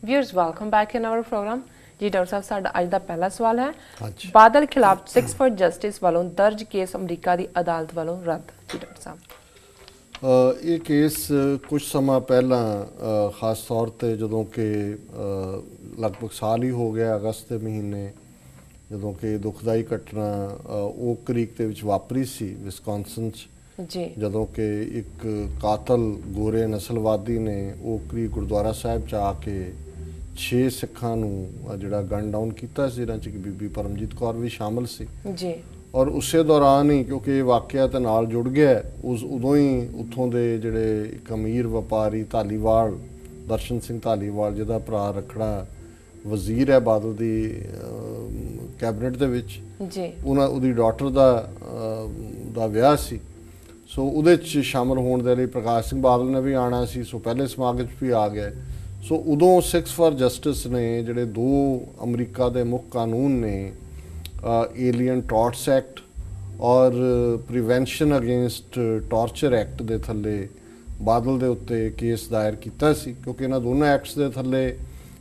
Viewers welcome back in our programme जी। Doctor साहब साडा अज दा पहला सवाल है, बादल खिलाफ 6 फॉर जस्टिस वालों दर्ज केस अमरीका की अदालत वालों रद्द। जी डॉक्टर साहब ये केस कुछ समा पहला खास तौर पर जदों कि लगभग साल ही हो गया, अगस्त के महीने जदों कि दुखदाई घटना ओक क्रीक के विच वापरी सी विस्कॉन्सन जी, जदों कि एक कातल गोरे नस्लवादी ने ओक क्रीक गुरुद्वारा साहिब च आके 6 सिखां नूं जिहड़ा गन डाउन किया, जिन्हां च बीबी परमजीत कौर भी शामिल सी जी। और उस दौरान ही क्योंकि वाकया तो नाल जुड़ गया उस उदों ही उत्थों के जिहड़े एक अमीर व्यापारी धालीवाल दर्शन सिंह धालीवाल जिहदा भरा रखड़ा वजीर है बादल की कैबिनेट दे विच जी, उहदी डॉटर दा विआह सी, सो उहदे च शामिल होने दे लई प्रकाश सिंह बादल ने भी आना सी, सो पहले समागम भी आ गए। सो उदों 6 फॉर जस्टिस ने जिहड़े 2 अमरीका के मुख कानून ने एलियन टॉर्ट्स एक्ट और प्रिवेंशन अगेंस्ट टॉर्चर एक्ट के थले बादल के उत्ते केस दायर किया सी, क्योंकि इन्हां दोनों एक्ट्स के थले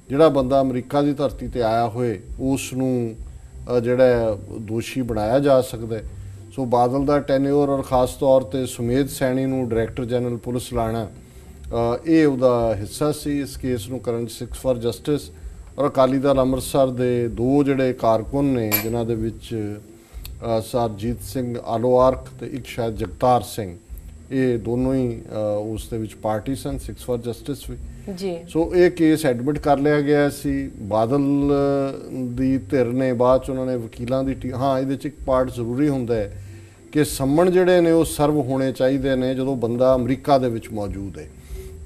जिहड़ा बंदा अमरीका की धरती ते आया होए उसनूं जिहड़ा दोषी बनाया जा सकता है। सो बादल का टेन्योर और खास तौर पर सुमेध सैनी नूं डायरैक्टर जनरल पुलिस लाना ये उहदा हिस्सा सी इस केस नूं करन 6 फॉर जस्टिस। और अकाली दल अमृतसर के 2 जिहड़े कारकुन ने जिन्हां दे विच सरजीत सिंह आलोआर्क ते एक शायद जगतार सिंह, ये दोनों ही उस दे विच पार्टी सन 6 फॉर जस्टिस भी जी। सो ये केस एडमिट कर लिया गया सी। बादल दी धिर ने बाद च उन्होंने वकीलों की टी हाँ ये एक पार्ट जरूरी होंदा है कि सम्मन जिहड़े ने वो सर्व होने चाहिए ने जदों बंदा अमरीका दे विच मौजूद है।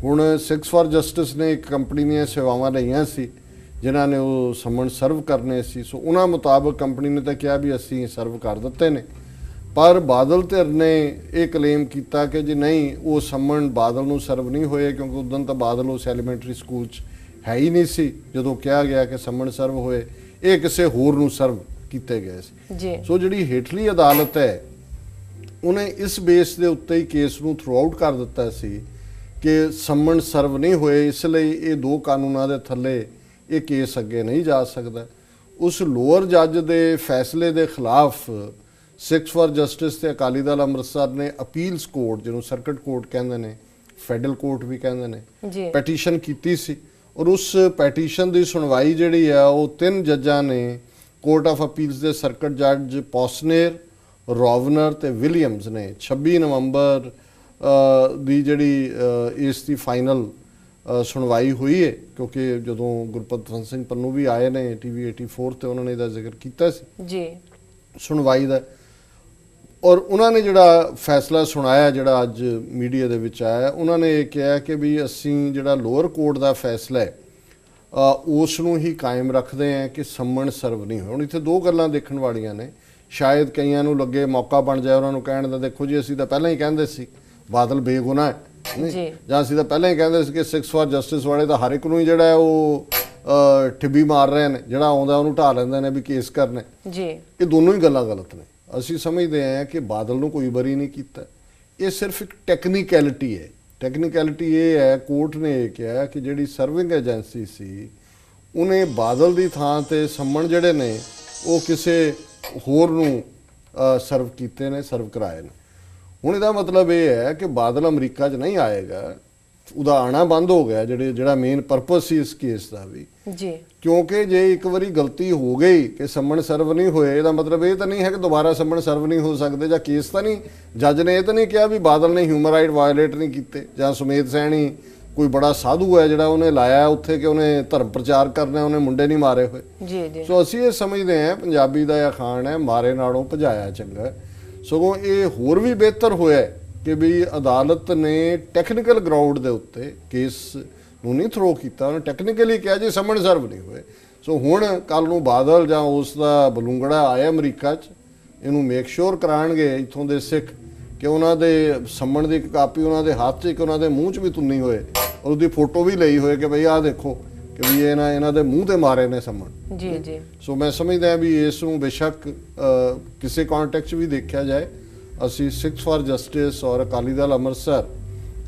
हुण 6 फॉर जस्टिस ने एक कंपनी दी सेवावां लईआं सी जिन्हां ने वो सम्मन सर्व करने सी, सो उन्हां मुताबक कंपनी ने तो कहा भी असीं सर्व कर दिते ने, पर बादल धिर ने यह क्लेम किया कि जी नहीं वो सम्मन बादल नूं सर्व नहीं होए, क्योंकि उदन तो बादल उस एलीमेंटरी स्कूल है ही नहीं सी जदों कहा गया कि सम्मन सर्व होए, ये किसी होर नूं सर्व किए गए सी। सो जिहड़ी हेठली अदालत है उन्हें इस बेस के उत्ते ही केस नूं थ्रू आउट कर दिता सी कि सम्मन सर्व नहीं होए, इसलिए ये 2 कानूनों के थले ये केस अगे नहीं जा सकता। उस लोअर जज के फैसले के खिलाफ 6 फॉर जस्टिस ते अकाली दल अमृतसर ने अपील्स कोर्ट जिन्होंने सर्किट कोर्ट कहते हैं, फैडरल कोर्ट भी कहते हैं, पैटीशन की सी। और उस पैटीशन की सुनवाई जिहड़ी है वो 3 जजां ने कोर्ट ऑफ अपील्स के सर्किट जज पॉसनेर, रॉवनर ते विलियम्स ने 26 नवंबर दी जिहड़ी इसकी फाइनल सुनवाई हुई है, क्योंकि जदों गुरपतवंत सिंह पन्नू भी आए ने TV 84 ते उन्होंने इसका जिक्र किया जी सुनवाई का। और उन्होंने जिहड़ा फैसला सुनाया जिहड़ा अज मीडिया दे विच आया, उन्होंने ये कहा कि भी असीं जिहड़ा लोअर कोर्ट का फैसला है उसनूं ही कायम रखते हैं कि सम्मन सर्व नहीं होए। हुण इत्थे 2 गल्लां देखण वालियां ने, शायद कईयां नूं लगे मौका बन जाए उन्होंने कहण दा, देखो जी असीं तां पहिलां ही कहंदे सी बादल बेगुनाह है जां असीं तां पहिलां ही कहंदे सी कि 6 फॉर जस्टिस वाले तां हर एक नूं ही जिहड़ा है वो ठिब्बी मार रहे हैं, जिहड़ा आउंदा उहनूं ढा लैंदे ने भी केस करने जी। ये दोनों ही गल्लां गलत ने। असीं समझते हैं कि बादल नूं कोई बरी नहीं किया, ये सिर्फ एक टैक्नीकैलिटी है। टैक्नीकैलिटी ये है कोर्ट ने यह कहा कि जिहड़ी सर्विंग एजेंसी सी उन्हें बादल की थां ते सम्मन जिहड़े ने वो किसी होर नूं सर्व कीते ने, सर्व कराए ने। हुण इहदा मतलब ये है कि बादल अमरीका च नहीं आएगा, उहदा आना बंद हो गया जिहड़ा मेन परपस सी इस केस का भी जी। क्योंकि जे एक बारी गलती हो गई कि सम्मन सर्व नहीं होए, इसका मतलब ये तो नहीं है कि दोबारा सम्मन सर्व नहीं हो सकते, जां केस तो नहीं जज ने यह तो नहीं कहा भी बादल ने ह्यूमन राइट वायलेट नहीं किए, जां सुमेध सैनी कोई बड़ा साधु है जिहड़ा उन्हें लाया उत्थे कि उन्हें धर्म प्रचार करना, उन्हें मुंडे नहीं मारे हुए जी जी। सो असीं ये समझते हैं पंजाबी का यह खान है मारे नालों भजाया चंगा, सगों ये होर भी बेहतर होया कि भी अदालत ने टैक्नीकल ग्राउंड के उत्ते केस नूं नहीं थ्रो किया, उन्हें टैक्नीकली कहा जी सम्मन सर्व नहीं हुए। सो हुण कल नूं बादल जां उसका बलूंगड़ा आए अमरीका च इनू मेक श्योर कराणगे इत्थों दे सिख कि उन्होंने सम्मन की एक कापी उन्होंने हाथ च उन्होंने मूँह च भी तुन्नी होए और उसकी फोटो भी लई होए कि बई आ देखो कि भी ये इन्हां दे मूँह ते मारे ने सम्मन जी जी। सो मैं समझदा भी इस नूं बेशक किसी कॉन्टैक्ट भी देखा जाए असी 6 फॉर जस्टिस और अकाली दल अमृतसर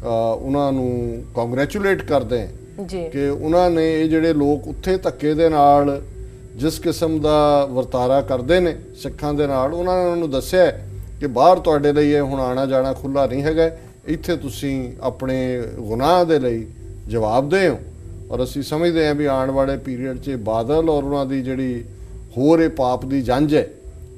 उन्होंने कॉन्ग्रैचुलेट करते हैं ਜੀ ਕਿ ਉਹਨਾਂ ਨੇ ਇਹ ਜਿਹੜੇ ਲੋਕ ਉੱਥੇ ਧੱਕੇ ਦੇ ਨਾਲ ਜਿਸ ਕਿਸਮ ਦਾ ਵਰਤਾਰਾ ਕਰਦੇ ਨੇ ਸਿੱਖਾਂ ਦੇ ਨਾਲ, ਉਹਨਾਂ ਨੇ ਉਹਨਾਂ ਨੂੰ ਦੱਸਿਆ ਕਿ ਬਾਹਰ ਤੁਹਾਡੇ ਲਈ ਇਹ ਹੁਣ ਆਣਾ ਜਾਣਾ ਖੁੱਲਾ ਨਹੀਂ ਹੈਗਾ, ਇੱਥੇ ਤੁਸੀਂ ਆਪਣੇ ਗੁਨਾਹ ਦੇ ਲਈ ਜਵਾਬਦੇਹ ਹੋ। ਔਰ ਅਸੀਂ ਸਮਝਦੇ ਹਾਂ ਵੀ ਆਉਣ ਵਾਲੇ ਪੀਰੀਅਡ 'ਚ ਬਾਦਲ ਔਰ ਉਹਨਾਂ ਦੀ ਜਿਹੜੀ ਹੋਰ ਇਹ ਪਾਪ ਦੀ ਜੰਝ ਹੈ,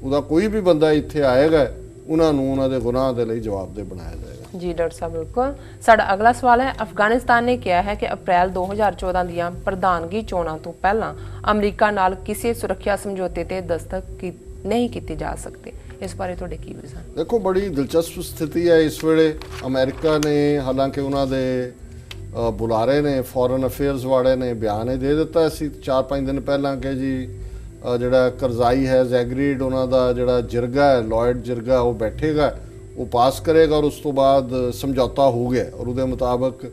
ਉਹਦਾ ਕੋਈ ਵੀ ਬੰਦਾ ਇੱਥੇ ਆਏਗਾ, ਉਹਨਾਂ ਨੂੰ ਉਹਨਾਂ ਦੇ ਗੁਨਾਹ ਦੇ ਲਈ ਜਵਾਬਦੇਹ ਬਣਾਇਆ ਜਾਏਗਾ। ਜੀ ਡਾਕਟਰ ਸਾਹਿਬ ਬਿਲਕੁਲ। ਸਾਡਾ ਅਗਲਾ ਸਵਾਲ ਹੈ, ਅਫਗਾਨਿਸਤਾਨ ਨੇ ਕਿਹਾ ਹੈ ਕਿ ਅਪ੍ਰੈਲ 2014 ਦੀਆਂ ਪ੍ਰਧਾਨਗੀ ਚੋਣਾਂ ਤੋਂ ਪਹਿਲਾਂ ਅਮਰੀਕਾ ਨਾਲ ਕਿਸੇ ਸੁਰੱਖਿਆ ਸਮਝੌਤੇ ਤੇ ਦਸਤਖਤ ਨਹੀਂ ਕੀਤੇ ਜਾ ਸਕਦੇ। ਇਸ ਬਾਰੇ ਤੁਹਾਡੇ ਕੀ ਵਿਚਾਰ? ਦੇਖੋ, ਬੜੀ ਦਿਲਚਸਪ ਸਥਿਤੀ ਹੈ ਇਸ ਵੇਲੇ। ਅਮਰੀਕਾ ਨੇ, ਹਾਲਾਂਕਿ ਉਹਨਾਂ ਦੇ ਬੁਲਾਰੇ ਨੇ, ਫੋਰਨ ਅਫੇਅਰਸ ਵਾਲੇ ਨੇ ਬਿਆਨ ਇਹ ਦੇ ਦਿੱਤਾ ਸੀ 4-5 ਦਿਨ ਪਹਿਲਾਂ ਕਿ ਜੀ ਜਿਹੜਾ ਕਰਜ਼ਾਈ ਹੈ ਜ਼ੈਗਰੀਡ, ਉਹਨਾਂ ਦਾ ਜਿਹੜਾ ਜਿਰਗਾ ਹੈ, ਲੋਇਡ ਜਿਰਗਾ, ਉਹ ਬੈਠੇਗਾ, ਉਹ ਪਾਸ ਕਰੇਗਾ ਔਰ ਉਸ ਤੋਂ ਬਾਅਦ ਸਮਝੌਤਾ ਹੋ ਗਿਆ। ਔਰ ਉਹਦੇ ਮੁਤਾਬਕ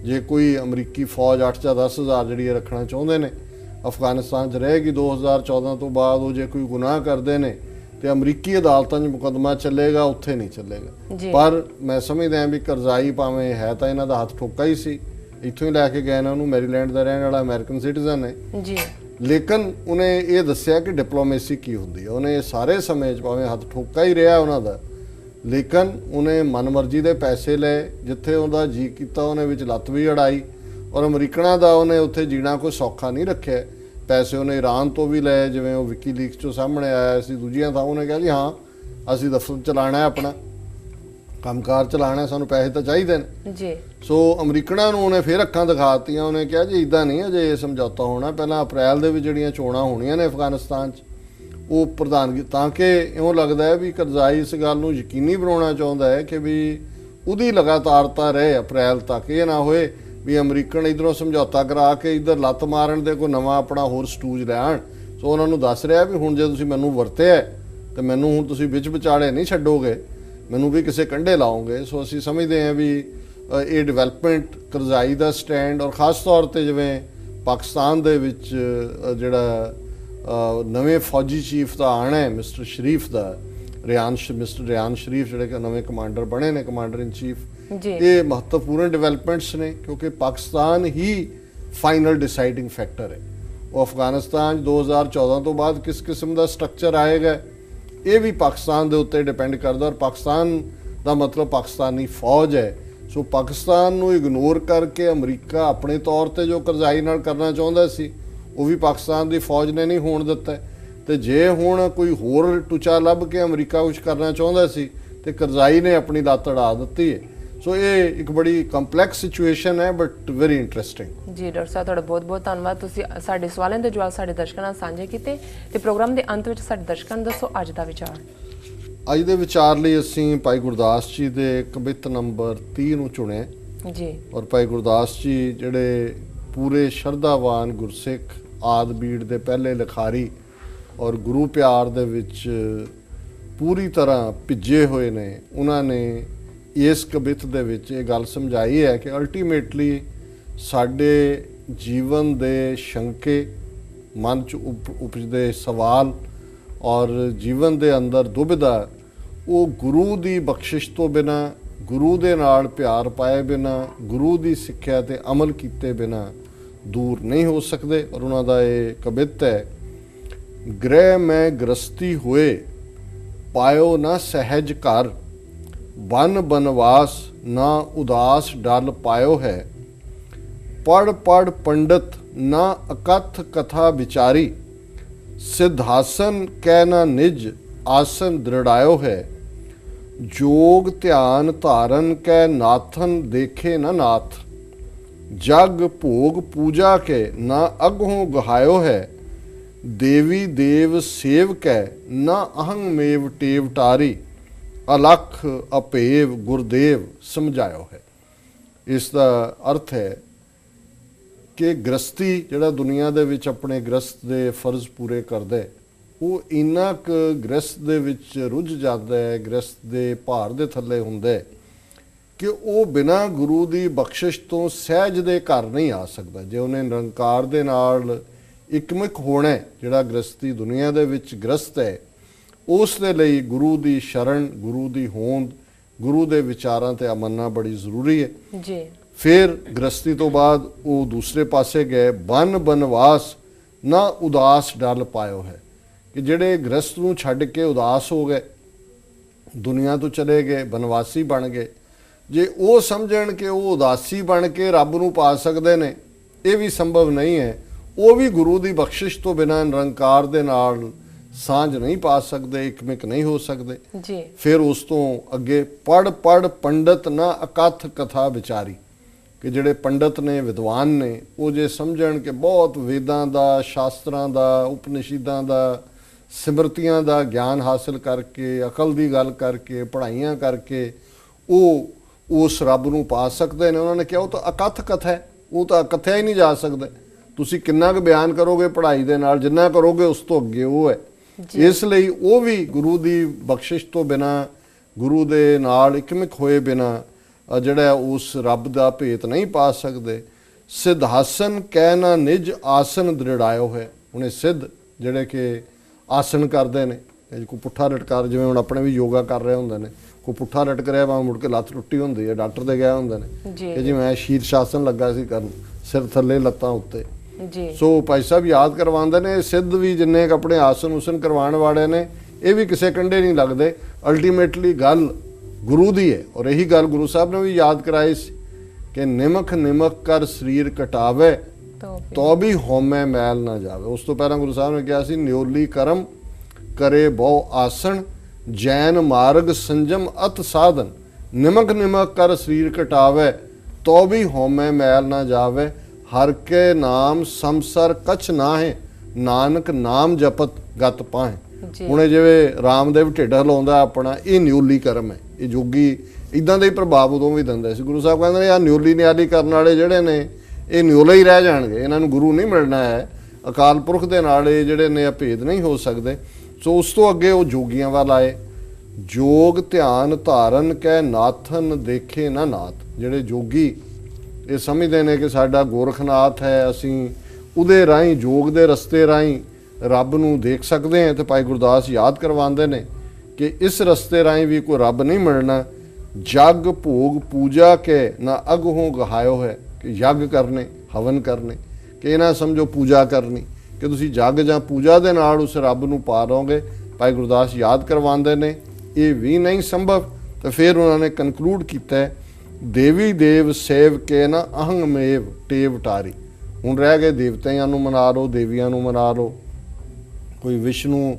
ਜੇ ਕੋਈ ਅਮਰੀਕੀ ਫੌਜ 8 ਜਾਂ 10 ਹਜ਼ਾਰ ਜਿਹੜੀ ਰੱਖਣਾ ਚਾਹੁੰਦੇ ਨੇ ਅਫਗਾਨਿਸਤਾਨ 'ਚ ਰਹੇਗੀ 2014 ਤੋਂ ਬਾਅਦ। ਉਹ ਜੇ ਕੋਈ ਗੁਨਾਹ ਕਰਦੇ ਨੇ ਤੇ ਅਮਰੀਕੀ ਅਦਾਲਤਾਂ 'ਚ ਮੁਕੱਦਮਾ ਚੱਲੇਗਾ, ਉੱਥੇ ਨਹੀਂ ਚੱਲੇਗਾ। ਪਰ ਮੈਂ ਸਮਝਦਾ ਵੀ ਕਰਜ਼ਾਈ ਭਾਵੇਂ ਹੈ ਤਾਂ ਇਹਨਾਂ ਦਾ ਹੱਥ ਠੋਕਾ ਹੀ ਸੀ, ਇੱਥੋਂ ਹੀ ਲੈ ਕੇ ਗਏ ਨੇ ਉਹਨੂੰ, ਮੈਰੀਲੈਂਡ ਦਾ ਰਹਿਣ ਵਾਲਾ ਅਮਰੀਕਨ ਸਿਟੀਜ਼ਨ ਹੈ ਜੀ, ਲੇਕਿਨ ਉਹਨੇ ਇਹ ਦੱਸਿਆ ਕਿ ਡਿਪਲੋਮੇਸੀ ਕੀ ਹੁੰਦੀ ਹੈ। ਉਹਨੇ ਸਾਰੇ ਸਮੇਂ 'ਚ ਭਾਵੇਂ ਹੱਥ ਠੋਕਾ ਹੀ ਰਿਹਾ ਉਹਨਾਂ ਦਾ, ਲੇਕਿਨ ਉਹਨੇ ਮਨਮਰਜ਼ੀ ਦੇ ਪੈਸੇ ਲਏ, ਜਿੱਥੇ ਉਹਦਾ ਜੀ ਕੀਤਾ ਉਹਨੇ ਵਿੱਚ ਲੱਤ ਵੀ ਅੜਾਈ। ਔਰ ਅਮਰੀਕਨਾਂ ਦਾ ਉਹਨੇ ਉੱਥੇ ਜੀਣਾ ਕੋਈ ਸੌਖਾ ਨਹੀਂ ਰੱਖਿਆ। ਪੈਸੇ ਉਹਨੇ ਈਰਾਨ ਤੋਂ ਵੀ ਲਏ, ਜਿਵੇਂ ਉਹ ਵਿਕੀਲੀਕਸ 'ਚੋਂ ਸਾਹਮਣੇ ਆਇਆ ਸੀ। ਦੂਜੀਆਂ ਥਾਂ ਉਹਨੇ ਕਿਹਾ ਜੀ ਹਾਂ ਅਸੀਂ ਦਫ਼ਤਰ ਚਲਾਉਣਾ, ਆਪਣਾ ਕੰਮਕਾਰ ਚਲਾਉਣਾ, ਸਾਨੂੰ ਪੈਸੇ ਤਾਂ ਚਾਹੀਦੇ ਨੇ ਜੀ। ਸੋ ਅਮਰੀਕਨਾਂ ਨੂੰ ਉਹਨੇ ਫਿਰ ਅੱਖਾਂ ਦਿਖਾਤੀਆਂ। ਉਹਨੇ ਕਿਹਾ ਜੀ ਇੱਦਾਂ ਨਹੀਂ ਅਜੇ ਇਹ ਸਮਝੌਤਾ ਹੋਣਾ, ਪਹਿਲਾਂ ਅਪ੍ਰੈਲ ਦੇ ਵਿੱਚ ਜਿਹੜੀਆਂ ਚੋਣਾਂ ਹੋਣੀਆਂ ਨੇ ਅਫਗਾਨਿਸਤਾਨ 'ਚ, ਉਹ ਪ੍ਰਧਾਨਗੀ, ਤਾਂ ਕਿ ਇਉਂ ਲੱਗਦਾ ਹੈ ਵੀ ਕਰਜ਼ਾਈ ਇਸ ਗੱਲ ਨੂੰ ਯਕੀਨੀ ਬਣਾਉਣਾ ਚਾਹੁੰਦਾ ਹੈ ਕਿ ਵੀ ਉਹਦੀ ਲਗਾਤਾਰਤਾ ਰਹੇ ਅਪ੍ਰੈਲ ਤੱਕ। ਇਹ ਨਾ ਹੋਏ ਵੀ ਅਮਰੀਕਨ ਇੱਧਰੋਂ ਸਮਝੌਤਾ ਕਰਾ ਕੇ ਇੱਧਰ ਲੱਤ ਮਾਰਨ ਦੇ ਕੋਈ ਨਵਾਂ ਆਪਣਾ ਹੋਰ ਸਟੂਜ ਲੈ ਆਉਣ। ਸੋ ਉਹਨਾਂ ਨੂੰ ਦੱਸ ਰਿਹਾ ਵੀ ਹੁਣ ਜੇ ਤੁਸੀਂ ਮੈਨੂੰ ਵਰਤਿਆ ਤੇ ਮੈਨੂੰ ਹੁਣ ਤੁਸੀਂ ਵਿੱਚ ਵਿਚਾਲੇ ਨਹੀਂ ਛੱਡੋਗੇ, ਮੈਨੂੰ ਵੀ ਕਿਸੇ ਕੰਢੇ ਲਾਓਗੇ। ਸੋ ਅਸੀਂ ਸਮਝਦੇ ਹਾਂ ਵੀ ਇਹ ਡਿਵੈਲਪਮੈਂਟ ਕਰਜ਼ਾਈ ਦਾ ਸਟੈਂਡ, ਔਰ ਖ਼ਾਸ ਤੌਰ 'ਤੇ ਜਿਵੇਂ ਪਾਕਿਸਤਾਨ ਦੇ ਵਿੱਚ ਜਿਹੜਾ ਨਵੇਂ ਫੌਜੀ ਚੀਫ ਦਾ ਆਉਣਾ ਹੈ, ਮਿਸਟਰ ਸ਼ਰੀਫ ਦਾ, ਮਿਸਟਰ ਰਿਆਨ ਸ਼ਰੀਫ ਜਿਹੜੇ ਕਿ ਨਵੇਂ ਕਮਾਂਡਰ ਬਣੇ ਨੇ, ਕਮਾਂਡਰ ਇਨ ਚੀਫ, ਇਹ ਮਹੱਤਵਪੂਰਨ ਡਿਵੈਲਪਮੈਂਟਸ ਨੇ ਕਿਉਂਕਿ ਪਾਕਿਸਤਾਨ ਹੀ ਫਾਈਨਲ ਡਿਸਾਈਡਿੰਗ ਫੈਕਟਰ ਹੈ। ਉਹ ਅਫਗਾਨਿਸਤਾਨ 2014 ਤੋਂ ਬਾਅਦ ਕਿਸ ਕਿਸਮ ਦਾ ਸਟਰਕਚਰ ਆਏਗਾ ਇਹ ਵੀ ਪਾਕਿਸਤਾਨ ਦੇ ਉੱਤੇ ਡਿਪੈਂਡ ਕਰਦਾ। ਔਰ ਪਾਕਿਸਤਾਨ ਦਾ ਮਤਲਬ ਪਾਕਿਸਤਾਨੀ ਫੌਜ ਹੈ। ਸੋ ਪਾਕਿਸਤਾਨ ਨੂੰ ਇਗਨੋਰ ਕਰਕੇ ਅਮਰੀਕਾ ਆਪਣੇ ਤੌਰ ਤੇ ਜੋ ਕਰਜ਼ਾਈ ਨਾਲ ਕਰਨਾ ਚਾਹੁੰਦਾ ਸੀ ਉਹ ਵੀ ਪਾਕਿਸਤਾਨ ਦੀ ਫੌਜ ਨੇ ਨਹੀਂ ਹੋਣ ਦਿੱਤਾ। ਤੇ ਜੇ ਹੁਣ ਕੋਈ ਹੋਰ ਟੁਚਾ ਲੱਭ ਕੇ ਅਮਰੀਕਾ ਕੁਝ ਕਰਨਾ ਚਾਹੁੰਦਾ ਸੀ ਤੇ ਕਰਜ਼ਾਈ ਨੇ ਆਪਣੀ ਲੱਤ ਅੜਾ ਦਿੱਤੀ ਹੈ। ਸੋ ਇਹ ਇੱਕ ਬੜੀ ਕੰਪਲੈਕਸ ਸਿਚੁਏਸ਼ਨ ਹੈ ਬਟ ਵੈਰੀ ਇੰਟਰਸਟਿੰਗ। ਜੀ ਡਾਕਟਰ ਸਾਹਿਬ, ਤੁਹਾਡਾ ਬਹੁਤ ਬਹੁਤ ਧੰਨਵਾਦ। ਤੁਸੀਂ ਸਾਡੇ ਸਵਾਲਾਂ ਦੇ ਜਵਾਬ ਸਾਡੇ ਦਰਸ਼ਕਾਂ ਨਾਲ ਸਾਂਝੇ ਕੀਤੇ ਤੇ ਪ੍ਰੋਗਰਾਮ ਦੇ ਅੰਤ ਵਿੱਚ ਸਾਡੇ ਦਰਸ਼ਕਾਂ ਨੂੰ ਦੱਸੋ ਅੱਜ ਦਾ ਵਿਚਾਰ। ਅੱਜ ਦੇ ਵਿਚਾਰ ਲਈ ਅਸੀਂ ਭਾਈ ਗੁਰਦਾਸ ਜੀ ਦੇ ਕਵਿਤ ਨੰਬਰ 30 ਨੂੰ ਚੁਣਿਆ ਜੀ। ਔਰ ਭਾਈ ਗੁਰਦਾਸ ਜੀ ਜਿਹੜੇ ਪੂਰੇ ਸ਼ਰਧਾਵਾਨ ਗੁਰਸਿੱਖ ਆਦਿ ਬੀੜ ਦੇ ਪਹਿਲੇ ਲਿਖਾਰੀ ਔਰ ਗੁਰੂ ਪਿਆਰ ਦੇ ਵਿੱਚ ਪੂਰੀ ਤਰ੍ਹਾਂ ਭਿੱਜੇ ਹੋਏ ਨੇ, ਉਹਨਾਂ ਨੇ ਇਸ ਕਵਿਤ ਦੇ ਵਿੱਚ ਇਹ ਗੱਲ ਸਮਝਾਈ ਹੈ ਕਿ ਅਲਟੀਮੇਟਲੀ ਸਾਡੇ ਜੀਵਨ ਦੇ ਸ਼ੰਕੇ, ਮਨ 'ਚ ਉਪਜਦੇ ਸਵਾਲ ਔਰ ਜੀਵਨ ਦੇ ਅੰਦਰ ਦੁਬਿਧਾ, ਉਹ ਗੁਰੂ ਦੀ ਬਖਸ਼ਿਸ਼ ਤੋਂ ਬਿਨਾਂ, ਗੁਰੂ ਦੇ ਨਾਲ ਪਿਆਰ ਪਾਏ ਬਿਨਾਂ, ਗੁਰੂ ਦੀ ਸਿੱਖਿਆ ਤੇ ਅਮਲ ਕੀਤੇ ਬਿਨਾਂ ਦੂਰ ਨਹੀਂ ਹੋ ਸਕਦੇ। ਔਰ ਉਹਨਾਂ ਦਾ ਇਹ ਕਵਿਤ ਹੈ, ਗ੍ਰਹਿ ਮੈਂ ਗ੍ਰਸਤੀ ਹੋਏ ਪਾਇਓ ਨਾ ਸਹਿਜ ਘਰ, ਬਨ ਬਨਵਾਸ ਨਾ ਉਦਾਸ ਡਲ ਪਾਇਓ ਹੈ, ਪੜ ਪੜ ਪੰਡਤ ਨਾ ਅਕਥ ਕਥਾ ਵਿਚਾਰੀ, ਸਿਧਾਸਨ ਕਹਿ ਨਾ ਨਿਜ ਆਸਨ ਦ੍ਰਿੜਾਇਓ ਹੈ, ਜੋਗ ਧਿਆਨ ਧਾਰਨ ਕੈ ਨਾਥਨ ਦੇਖੇ ਨਾ ਨਾਥ, ਜਗ ਭੋਗ ਪੂਜਾ ਕੇ ਨਾ ਅਗਹੋਂ ਗਹਾਇਓ ਹੈ, ਦੇਵੀ ਦੇਵ ਸੇਵ ਕੈ ਨਾ ਅਹੰਗ ਮੇਵ ਟੇਵ ਟਾਰੀ, ਅਲਖ ਅਪੇਵ ਗੁਰਦੇਵ ਸਮਝਾਇਓ ਹੈ। ਇਸ ਦਾ ਅਰਥ ਹੈ ਕਿ ਗ੍ਰਸਤੀ ਜਿਹੜਾ ਦੁਨੀਆ ਦੇ ਵਿੱਚ ਆਪਣੇ ਗ੍ਰਸਤ ਦੇ ਫਰਜ਼ ਪੂਰੇ ਕਰਦਾ ਹੈ, ਉਹ ਇੰਨਾ ਕੁ ਗ੍ਰਸਤ ਦੇ ਵਿੱਚ ਰੁੱਝ ਜਾਂਦਾ ਹੈ, ਗ੍ਰਸਤ ਦੇ ਭਾਰ ਦੇ ਥੱਲੇ ਹੁੰਦਾ ਹੈ ਕਿ ਉਹ ਬਿਨਾਂ ਗੁਰੂ ਦੀ ਬਖਸ਼ਿਸ਼ ਤੋਂ ਸਹਿਜ ਦੇ ਘਰ ਨਹੀਂ ਆ ਸਕਦਾ। ਜੇ ਉਹਨੇ ਨਿਰੰਕਾਰ ਦੇ ਨਾਲ ਇੱਕਮਿਕ ਹੋਣਾ, ਜਿਹੜਾ ਗ੍ਰਸਤੀ ਦੁਨੀਆ ਦੇ ਵਿੱਚ ਗ੍ਰਸਤ ਹੈ, ਉਸ ਦੇ ਲਈ ਗੁਰੂ ਦੀ ਸ਼ਰਨ, ਗੁਰੂ ਦੀ ਹੋਂਦ, ਗੁਰੂ ਦੇ ਵਿਚਾਰਾਂ ਤੇ ਅਮਨਣਾ ਬੜੀ ਜ਼ਰੂਰੀ ਹੈ ਜੀ। ਫਿਰ ਗ੍ਰਸਤੀ ਤੋਂ ਬਾਅਦ ਉਹ ਦੂਸਰੇ ਪਾਸੇ ਗਏ। ਬਨ ਬਨਵਾਸ ਨਾ ਉਦਾਸ ਡਲ ਪਾਇਓ ਹੈ, ਕਿ ਜਿਹੜੇ ਗ੍ਰਸਤ ਨੂੰ ਛੱਡ ਕੇ ਉਦਾਸ ਹੋ ਗਏ, ਦੁਨੀਆ ਤੋਂ ਚਲੇ ਗਏ, ਬਨਵਾਸੀ ਬਣ ਗਏ, ਜੇ ਉਹ ਸਮਝਣ ਕਿ ਉਹ ਉਦਾਸੀ ਬਣ ਕੇ ਰੱਬ ਨੂੰ ਪਾ ਸਕਦੇ ਨੇ, ਇਹ ਵੀ ਸੰਭਵ ਨਹੀਂ ਹੈ। ਉਹ ਵੀ ਗੁਰੂ ਦੀ ਬਖਸ਼ਿਸ਼ ਤੋਂ ਬਿਨਾਂ ਨਿਰੰਕਾਰ ਦੇ ਨਾਲ ਸਾਂਝ ਨਹੀਂ ਪਾ ਸਕਦੇ, ਇਕਮਿਕ ਨਹੀਂ ਹੋ ਸਕਦੇ ਜੀ। ਫਿਰ ਉਸ ਤੋਂ ਅੱਗੇ ਪੜ ਪੰਡਤ ਨਾ ਅਕਥ ਕਥਾ ਵਿਚਾਰੀ, ਕਿ ਜਿਹੜੇ ਪੰਡਤ ਨੇ, ਵਿਦਵਾਨ ਨੇ, ਉਹ ਜੇ ਸਮਝਣ ਕਿ ਬਹੁਤ ਵੇਦਾਂ ਦਾ, ਸ਼ਾਸਤਰਾਂ ਦਾ, ਉਪਨਿਸ਼ਦਾਂ ਦਾ, ਸਿਮਰਤੀਆਂ ਦਾ ਗਿਆਨ ਹਾਸਲ ਕਰਕੇ, ਅਕਲ ਦੀ ਗੱਲ ਕਰਕੇ, ਪੜ੍ਹਾਈਆਂ ਕਰਕੇ ਉਹ ਉਸ ਰੱਬ ਨੂੰ ਪਾ ਸਕਦੇ ਨੇ। ਉਹਨਾਂ ਨੇ ਕਿਹਾ ਉਹ ਤਾਂ ਅਕਥ ਕਥਾ ਹੈ, ਉਹ ਤਾਂ ਕਥਿਆ ਹੀ ਨਹੀਂ ਜਾ ਸਕਦਾ। ਤੁਸੀਂ ਕਿੰਨਾ ਕੁ ਬਿਆਨ ਕਰੋਗੇ ਪੜ੍ਹਾਈ ਦੇ ਨਾਲ, ਜਿੰਨਾ ਕਰੋਗੇ ਉਸ ਤੋਂ ਅੱਗੇ ਉਹ ਹੈ। ਇਸ ਲਈ ਉਹ ਵੀ ਗੁਰੂ ਦੀ ਬਖਸ਼ਿਸ਼ ਤੋਂ ਬਿਨਾਂ, ਗੁਰੂ ਦੇ ਨਾਲ ਇਕਮਿਕ ਹੋਏ ਬਿਨਾਂ ਜਿਹੜਾ ਉਸ ਰੱਬ ਦਾ ਭੇਤ ਨਹੀਂ ਪਾ ਸਕਦੇ। ਸਿਧਾਸਨ ਕਹਿ ਨਾ ਨਿਜ ਆਸਨ ਦ੍ਰਿੜਾਇਓ ਹੈ। ਹੁਣ ਇਹ ਸਿੱਧ ਜਿਹੜੇ ਕਿ ਆਸਣ ਕਰਦੇ ਨੇ, ਕੋਈ ਪੁੱਠਾ ਲਟਕਾ, ਜਿਵੇਂ ਹੁਣ ਆਪਣੇ ਵੀ ਯੋਗਾ ਕਰ ਰਹੇ ਹੁੰਦੇ ਨੇ, ਕੋਈ ਪੁੱਠਾ ਲਟਕ ਰਿਹਾ ਵਾ, ਮੁੜ ਕੇ ਲੱਤ ਟੁੱਟੀ ਹੁੰਦੀ ਹੈ, ਡਾਕਟਰ ਦੇ ਗਏ ਹੁੰਦੇ ਨੇ ਕਿ ਜੀ ਮੈਂ ਸ਼ੀਰਸ਼ ਆਸਨ ਲੱਗਾ ਸੀ ਕਰਨ, ਸਿਰ ਥੱਲੇ ਲੱਤਾਂ ਉੱਤੇ ਜੀ। ਸੋ ਭਾਈ ਸਾਹਿਬ ਯਾਦ ਕਰਵਾਉਂਦੇ ਨੇ, ਸਿੱਧ ਵੀ ਜਿੰਨੇ ਆਪਣੇ ਆਸਨ ਉਸਨ ਕਰਵਾਉਣ ਵਾਲੇ ਨੇ, ਇਹ ਵੀ ਕਿਸੇ ਕੰਢੇ ਨਹੀਂ ਲੱਗਦੇ। ਅਲਟੀਮੇਟਲੀ ਗੱਲ ਗੁਰੂ ਦੀ ਹੈ। ਔਰ ਇਹੀ ਗੱਲ ਗੁਰੂ ਸਾਹਿਬ ਨੇ ਵੀ ਯਾਦ ਕਰਾਈ ਸੀ ਕਿ ਨਿਮਖ ਨਿਮਖ ਕਰ ਸਰੀਰ ਕਟਾਵੇ ਤੋ ਵੀ ਹਉਮੈ ਮੈਲ ਨਾ ਜਾਵੇ। ਉਸ ਤੋਂ ਪਹਿਲਾਂ ਗੁਰੂ ਸਾਹਿਬ ਨੇ ਕਿਹਾ ਸੀ ਨਿਉਲੀ ਕਰਮ ਕਰੇ ਬਹੁ ਆਸਣ ਜੈਨ ਮਾਰਗ ਸੰਜਮ ਅਤ ਸਾਧਨ। ਨਿਮਕ ਨਿਮਕ ਕਰ ਸਰੀਰ ਕਟਾਵੇ ਤੋ ਵੀ ਹਉਮੈ ਮੈਲ ਨਾ ਜਾਵੇ। ਹਰ ਕੇ ਨਾਮ ਸੰਸਰ ਕਛ ਨਾਹੇ ਨਾਨਕ ਨਾਮ ਜਪਤ ਗਤ ਪਾਹੇ। ਹੁਣ ਜਿਵੇਂ ਰਾਮਦੇਵ ਢਿੱਡ ਹਿਲਾਉਂਦਾ ਆਪਣਾ, ਇਹ ਨਿਉਲੀ ਕਰਮ ਹੈ। ਇਹ ਜੋਗੀ ਇਦਾਂ ਦੇ ਹੀ ਪ੍ਰਭਾਵ ਉਦੋਂ ਵੀ ਦਿੰਦੇ ਸੀ। ਗੁਰੂ ਸਾਹਿਬ ਕਹਿੰਦੇ ਨੇ ਆ ਨਿਉਲੀ ਨਿਆਲੀ ਕਰਨ ਵਾਲੇ ਜਿਹੜੇ ਨੇ ਇਹ ਨਿਉਲੇ ਹੀ ਰਹਿ ਜਾਣਗੇ, ਇਹਨਾਂ ਨੂੰ ਗੁਰੂ ਨਹੀਂ ਮਿਲਣਾ ਹੈ। ਅਕਾਲ ਪੁਰਖ ਦੇ ਨਾਲ ਇਹ ਜਿਹੜੇ ਨੇ ਅਭੇਦ ਨਹੀਂ ਹੋ ਸਕਦੇ। ਸੋ ਉਸ ਤੋਂ ਅੱਗੇ ਉਹ ਜੋਗੀਆਂ ਵੱਲ ਆਏ। ਜੋਗ ਧਿਆਨ ਧਾਰਨ ਕਹਿ ਨਾਥਨ ਦੇਖੇ ਨਾ ਨਾਥ। ਜਿਹੜੇ ਜੋਗੀ ਇਹ ਸਮਝਦੇ ਨੇ ਕਿ ਸਾਡਾ ਗੋਰਖਨਾਥ ਹੈ, ਅਸੀਂ ਉਹਦੇ ਰਾਹੀਂ, ਜੋਗ ਦੇ ਰਸਤੇ ਰਾਹੀਂ ਰੱਬ ਨੂੰ ਦੇਖ ਸਕਦੇ ਹਾਂ। ਤੇ ਭਾਈ ਗੁਰਦਾਸ ਯਾਦ ਕਰਵਾਉਂਦੇ ਨੇ ਕਿ ਇਸ ਰਸਤੇ ਰਾਹੀਂ ਵੀ ਕੋਈ ਰੱਬ ਨਹੀਂ ਮਿਲਣਾ। ਜਗ ਭੋਗ ਪੂਜਾ ਕੇ ਨਾ ਅਗਹੋਂ ਗਹਾਇਓ ਹੈ, ਕਿ ਯੱਗ ਕਰਨੇ, ਹਵਨ ਕਰਨੇ, ਕਿ ਇਹ ਨਾ ਸਮਝੋ ਪੂਜਾ ਕਰਨੀ ਕਿ ਤੁਸੀਂ ਜੱਗ ਜਾਂ ਪੂਜਾ ਦੇ ਨਾਲ ਉਸ ਰੱਬ ਨੂੰ ਪਾ ਲਓਗੇ। ਭਾਈ ਗੁਰਦਾਸ ਯਾਦ ਕਰਵਾਉਂਦੇ ਨੇ ਇਹ ਵੀ ਨਹੀਂ ਸੰਭਵ। ਤਾਂ ਫਿਰ ਉਹਨਾਂ ਨੇ ਕਨਕਲੂਡ ਕੀਤਾ ਦੇਵੀ ਦੇਵ ਸੇਵ ਕੇ ਨਾ ਅਹੰਗ ਮੇਵ ਟੇਵ ਟਾਰੀ। ਹੁਣ ਰਹਿ ਗਏ ਦੇਵਤਿਆਂ ਨੂੰ ਮਨਾ ਲਓ, ਦੇਵੀਆਂ ਨੂੰ ਮਨਾ ਲਓ, ਕੋਈ ਵਿਸ਼ਨੂੰ,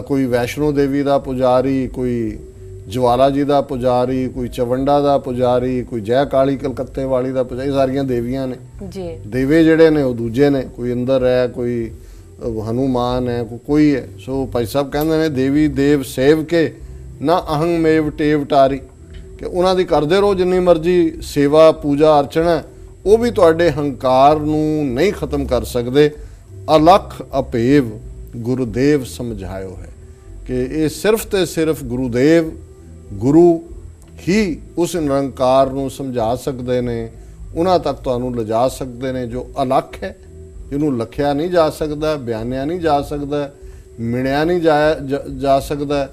ਕੋਈ ਵੈਸ਼ਨੋ ਦੇਵੀ ਦਾ ਪੁਜਾਰੀ, ਕੋਈ ਜਵਾਲਾ ਜੀ ਦਾ ਪੁਜਾਰੀ, ਕੋਈ ਚਵੰਡਾ ਦਾ ਪੁਜਾਰੀ, ਕੋਈ ਜੈ ਕਾਲੀ ਕਲਕੱਤੇ ਵਾਲੀ ਦਾ ਪੁਜਾਰੀ। ਸਾਰੀਆਂ ਦੇਵੀਆਂ ਨੇ ਜੀ। ਦੇਵੇ ਜਿਹੜੇ ਨੇ ਉਹ ਦੂਜੇ ਨੇ, ਕੋਈ ਇੰਦਰ ਹੈ, ਕੋਈ ਹਨੂਮਾਨ ਹੈ, ਕੋਈ ਹੈ। ਸੋ ਭਾਈ ਸਾਹਿਬ ਕਹਿੰਦੇ ਨੇ ਦੇਵੀ ਦੇਵ ਸੇਵ ਕੇ ਨਾ ਅਹੰਗ ਮੇਵ ਟੇਵ ਟਾਰੀ, ਕਿ ਉਹਨਾਂ ਦੀ ਕਰਦੇ ਰਹੋ ਜਿੰਨੀ ਮਰਜ਼ੀ ਸੇਵਾ ਪੂਜਾ ਅਰਚਨਾ, ਉਹ ਵੀ ਤੁਹਾਡੇ ਹੰਕਾਰ ਨੂੰ ਨਹੀਂ ਖਤਮ ਕਰ ਸਕਦੇ। ਅਲਖ ਅਪੇਵ ਗੁਰੂਦੇਵ ਸਮਝਾਇਓ ਹੈ, ਕਿ ਇਹ ਸਿਰਫ ਤੇ ਸਿਰਫ ਗੁਰੂਦੇਵ, ਗੁਰੂ ਹੀ ਉਸ ਨਿਰੰਕਾਰ ਨੂੰ ਸਮਝਾ ਸਕਦੇ ਨੇ, ਉਹਨਾਂ ਤੱਕ ਤੁਹਾਨੂੰ ਲਿਜਾ ਸਕਦੇ ਨੇ ਜੋ ਅਲਖ ਹੈ, ਜਿਹਨੂੰ ਲਖਿਆ ਨਹੀਂ ਜਾ ਸਕਦਾ, ਬਿਆਨਿਆ ਨਹੀਂ ਜਾ ਸਕਦਾ, ਮਿਣਿਆ ਨਹੀਂ ਜਾ ਸਕਦਾ।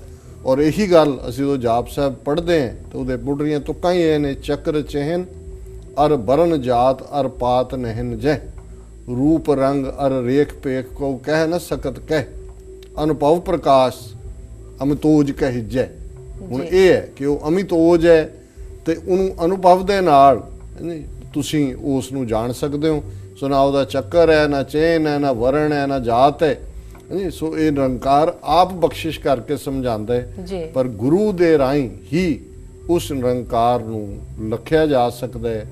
ਔਰ ਇਹੀ ਗੱਲ ਅਸੀਂ ਉਹ ਜਾਪ ਸਾਹਿਬ ਪੜ੍ਹਦੇ ਹਾਂ ਤਾਂ ਉਹਦੇ ਪੁੱਟਰੀਆਂ ਤੁਕਾਂ ਹੀ ਇਹ ਨੇ, ਚੱਕਰ ਚਹਿਨ ਅਰ ਬਰਨ ਜਾਤ ਅਰ ਪਾਤ ਨਹਿਨ ਜੈ, ਰੂਪ ਰੰਗ ਅਰ ਰੇਖ ਪੇਖ ਕੋ ਕਹਿ ਨਾ ਸਕਤ ਕਹਿ, ਅਨੁਭਵ ਪ੍ਰਕਾਸ਼ ਅਮਿਤੋਜ ਕਹਿਜੈ। ਹੁਣ ਇਹ ਹੈ ਕਿ ਉਹ ਅਮਿਤੋਜ ਹੈ ਤੇ ਉਹਨੂੰ ਅਨੁਭਵ ਦੇ ਨਾਲ ਤੁਸੀਂ ਉਸ ਨੂੰ ਜਾਣ ਸਕਦੇ ਹੋ। ਸੋ ਨਾ ਉਹਦਾ ਚੱਕਰ ਹੈ, ਨਾ ਚੈਨ ਹੈ, ਨਾ ਵਰਣ ਹੈ, ਨਾ ਜਾਤ ਹੈ। ਸੋ ਇਹ ਨਿਰੰਕਾਰ ਆਪ ਬਖਸ਼ਿਸ਼ ਕਰਕੇ ਸਮਝਾਉਂਦਾ ਹੈ, ਪਰ ਗੁਰੂ ਦੇ ਰਾਹੀਂ ਹੀ ਉਸ ਨਿਰੰਕਾਰ ਨੂੰ ਲਖਿਆ ਜਾ ਸਕਦਾ ਹੈ।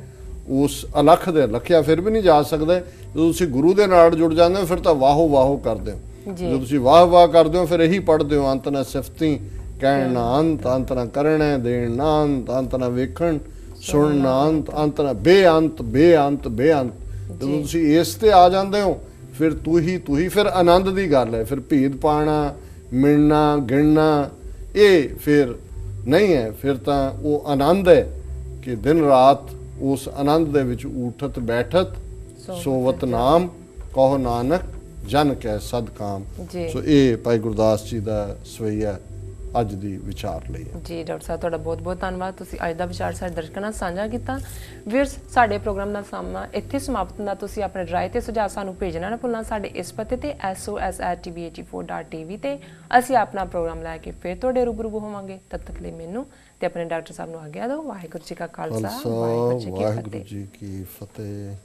ਉਸ ਅਲਖ ਦੇ ਲਖਿਆ ਫਿਰ ਵੀ ਨਹੀਂ ਜਾ ਸਕਦਾ। ਜਦੋਂ ਤੁਸੀਂ ਗੁਰੂ ਦੇ ਨਾਲ ਜੁੜ ਜਾਂਦੇ ਹੋ ਫਿਰ ਤਾਂ ਵਾਹੋ ਵਾਹੋ ਕਰਦੇ ਹੋ। ਜਦੋਂ ਤੁਸੀਂ ਵਾਹ ਵਾਹ ਕਰਦੇ ਹੋ ਫਿਰ ਇਹੀ ਪੜ੍ਹਦੇ ਹੋ, ਅੰਤ ਨਾ ਸਿਫਤੀ ਕਹਿਣ ਨਾ ਅੰਤ, ਅੰਤ ਨਾ ਕਰਨਾ ਦੇਣ ਨਾ ਅੰਤ, ਅੰਤ ਨਾ ਵੇਖਣ ਸੁਣ ਨਾ ਅੰਤ, ਅੰਤ ਨਾ ਬੇਅੰਤ ਬੇਅੰਤ ਬੇਅੰਤ। ਜਦੋਂ ਤੁਸੀਂ ਇਸ ਤੇ ਆ ਜਾਂਦੇ ਹੋ ਫਿਰ ਤੂੰ ਹੀ ਫਿਰ ਆਨੰਦ ਦੀ ਗੱਲ ਹੈ। ਫਿਰ ਭੇਦ ਪਾਣਾ, ਮਿਲਣਾ, ਗਿਣਨਾ ਇਹ ਫਿਰ ਨਹੀਂ ਹੈ। ਫਿਰ ਤਾਂ ਉਹ ਆਨੰਦ ਹੈ ਕਿ ਦਿਨ ਰਾਤ ਉਸ ਆਨੰਦ ਦੇ ਵਿੱਚ ਉਠਤ ਬੈਠਤ ਸੋਵਤ ਨਾਮ ਕਹੋ ਨਾਨਕ ਜਨ ਕੈ ਸਦ ਕਾਮ। ਸੋ ਇਹ ਭਾਈ ਗੁਰਦਾਸ ਜੀ ਦਾ ਸਵਈਆ ਅੱਜ ਦੀ ਵਿਚਾਰ ਲਈ। ਜੀ ਡਾਕਟਰ ਸਾਹਿਬ ਤੁਹਾਡਾ ਬਹੁਤ ਬਹੁਤ ਧੰਨਵਾਦ, ਤੁਸੀਂ ਅੱਜ ਦਾ ਵਿਚਾਰ ਸਾਡੇ ਦਰਸ਼ਕਾਂ ਨਾਲ ਸਾਂਝਾ ਕੀਤਾ। ਵੀਰਸ ਸਾਡੇ ਪ੍ਰੋਗਰਾਮ ਦਾ ਸਮਾਂ ਇੱਥੇ ਸਮਾਪਤ ਹੁੰਦਾ। ਤੁਸੀਂ ਆਪਣੇ ਰਾਏ ਤੇ ਸੁਝਾਅ ਸਾਨੂੰ ਭੇਜਣਾ ਨਾ ਭੁੱਲਣਾ ਸਾਡੇ ਇਸ ਪਤੇ ਤੇ SOS@tv84.tv ਤੇ ਅਸੀਂ ਆਪਣਾ ਪ੍ਰੋਗਰਾਮ ਲੈ ਕੇ ਫਿਰ ਤੁਹਾਡੇ ਰੂਬਰੂ ਹੋਵਾਂਗੇ। ਤਦ ਤੱਕ ਲਈ ਮੈਨੂੰ ਤੇ ਆਪਣੇ ਡਾਕਟਰ ਸਾਹਿਬ ਨੂੰ ਆਗਿਆ ਦਿਓ। ਵਾਹਿਗੁਰੂ ਜੀ ਕਾ ਖਾਲਸਾ, ਵਾਹਿਗੁਰੂ ਜੀ ਕੀ ਫਤਿਹ।